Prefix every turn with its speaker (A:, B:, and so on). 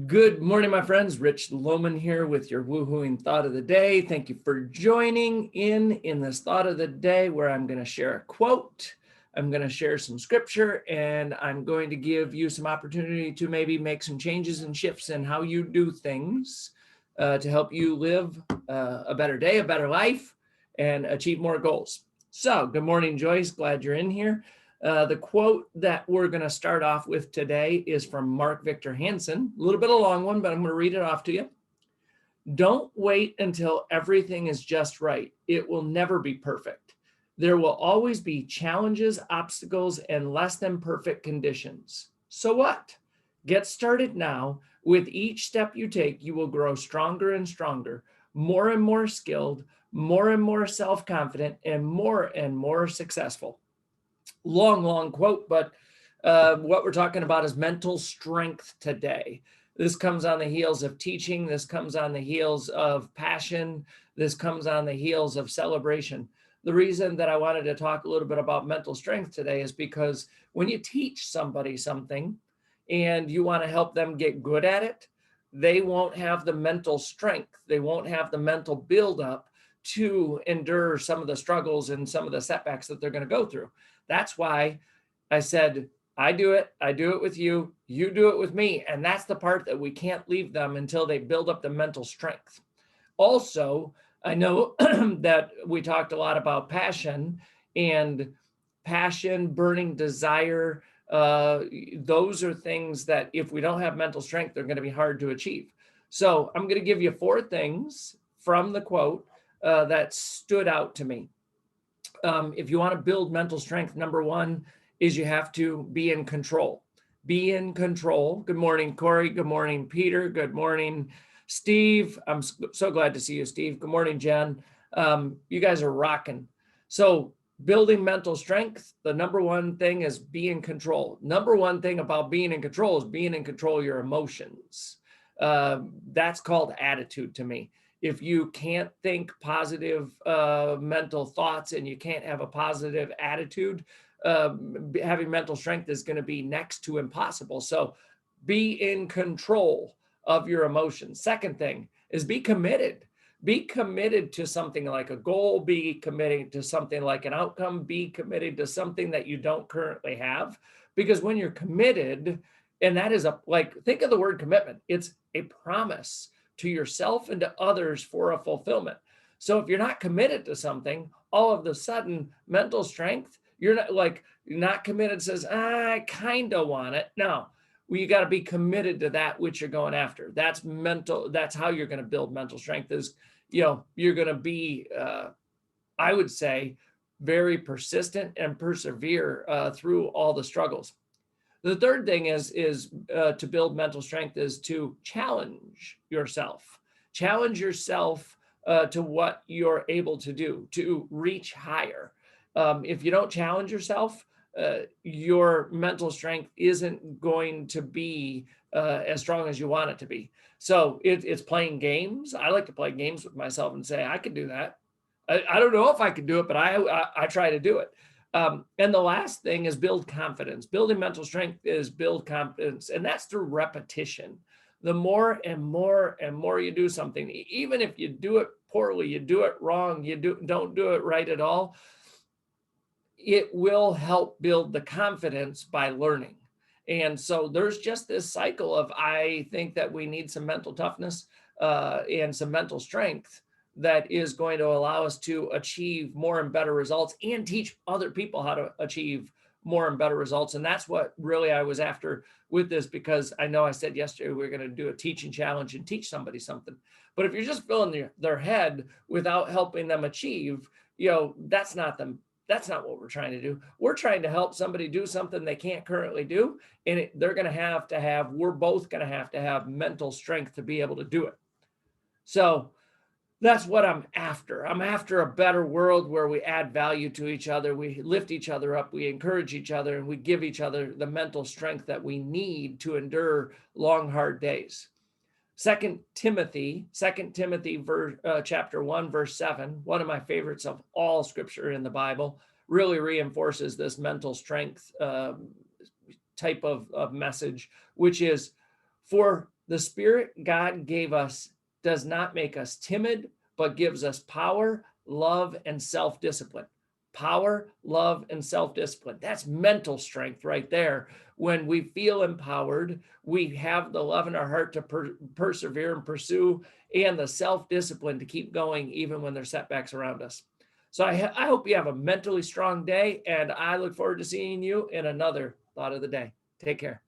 A: Good morning, my friends. Rich Lohman here with your woohooing thought of the day. Thank you for joining in this thought of the day where I'm going to share a quote. I'm going to share some scripture, and I'm going to give you some opportunity to maybe make some changes and shifts in how you do things to help you live a better day, a better life, and achieve more goals. So, good morning, Joyce. Glad you're in here. The quote that we're going to start off with today is from Mark Victor Hansen. A little bit of a long one, but I'm going to read it off to you. Don't wait until everything is just right. It will never be perfect. There will always be challenges, obstacles, and less than perfect conditions. So what? Get started now. With each step you take, you will grow stronger and stronger, more and more skilled, more and more self-confident, and more successful. Long quote, but what we're talking about is mental strength today. This comes on the heels of teaching. This comes on the heels of passion. This comes on the heels of celebration. The reason that I wanted to talk a little bit about mental strength today is because when you teach somebody something and you want to help them get good at it, they won't have the mental strength. They won't have the mental buildup to endure some of the struggles and some of the setbacks that they're going to go through. That's why I said, I do it with you, you do it with me. And that's the part that we can't leave them until they build up the mental strength. Also, I know that we talked a lot about passion, burning desire. Those are things that if we don't have mental strength, they're going to be hard to achieve. So I'm going to give you 4 things from the quote that stood out to me. If you want to build mental strength, number 1 is you have to be in control. Be in control. Good morning, Corey. Good morning, Peter. Good morning, Steve. I'm so glad to see you, Steve. Good morning, Jen. You guys are rocking. So building mental strength, the number 1 thing is be in control. Number 1 thing about being in control is being in control of your emotions. That's called attitude to me. If you can't think positive mental thoughts and you can't have a positive attitude, having mental strength is going to be next to impossible. So be in control of your emotions. Second thing is be committed. Be committed to something like a goal, be committed to something like an outcome, be committed to something that you don't currently have. Because when you're committed, and that is think of the word commitment, it's a promise to yourself and to others for a fulfillment. So if you're not committed to something, all of a sudden, mental strength, you're not committed, says, I kind of want it. No, you got to be committed to that which you're going after. That's mental. That's how you're going to build mental strength is, you're going to be, I would say, very persistent and persevere through all the struggles. The third thing is to build mental strength is to challenge yourself. Challenge yourself to what you're able to do, to reach higher. If you don't challenge yourself, your mental strength isn't going to be as strong as you want it to be. So it's playing games. I like to play games with myself and say, I can do that. I don't know if I can do it, but I try to do it. And the last thing is build confidence. Building mental strength is build confidence, and that's through repetition. The more and more you do something, even if you do it poorly, you do it wrong, don't do it right at all, it will help build the confidence by learning. And so there's just this cycle of, I think that we need some mental toughness and some mental strength that is going to allow us to achieve more and better results and teach other people how to achieve more and better results. And that's what really I was after with this, because I know I said yesterday we we're going to do a teaching challenge and teach somebody something. But if you're just filling their head without helping them achieve, that's not what we're trying to do. We're trying to help somebody do something they can't currently do. And we're both going to have mental strength to be able to do it. So that's what I'm after. I'm after a better world where we add value to each other. We lift each other up. We encourage each other, and we give each other the mental strength that we need to endure long, hard days. 2 Timothy chapter 1, verse 7, one of my favorites of all scripture in the Bible, really reinforces this mental strength type of message, which is, for The Spirit God gave us does not make us timid, but gives us power, love, and self-discipline. Power, love, and self-discipline. That's mental strength right there. When we feel empowered, we have the love in our heart to persevere and pursue, and the self-discipline to keep going even when there's setbacks around us. So I hope you have a mentally strong day, and I look forward to seeing you in another Thought of the Day. Take care.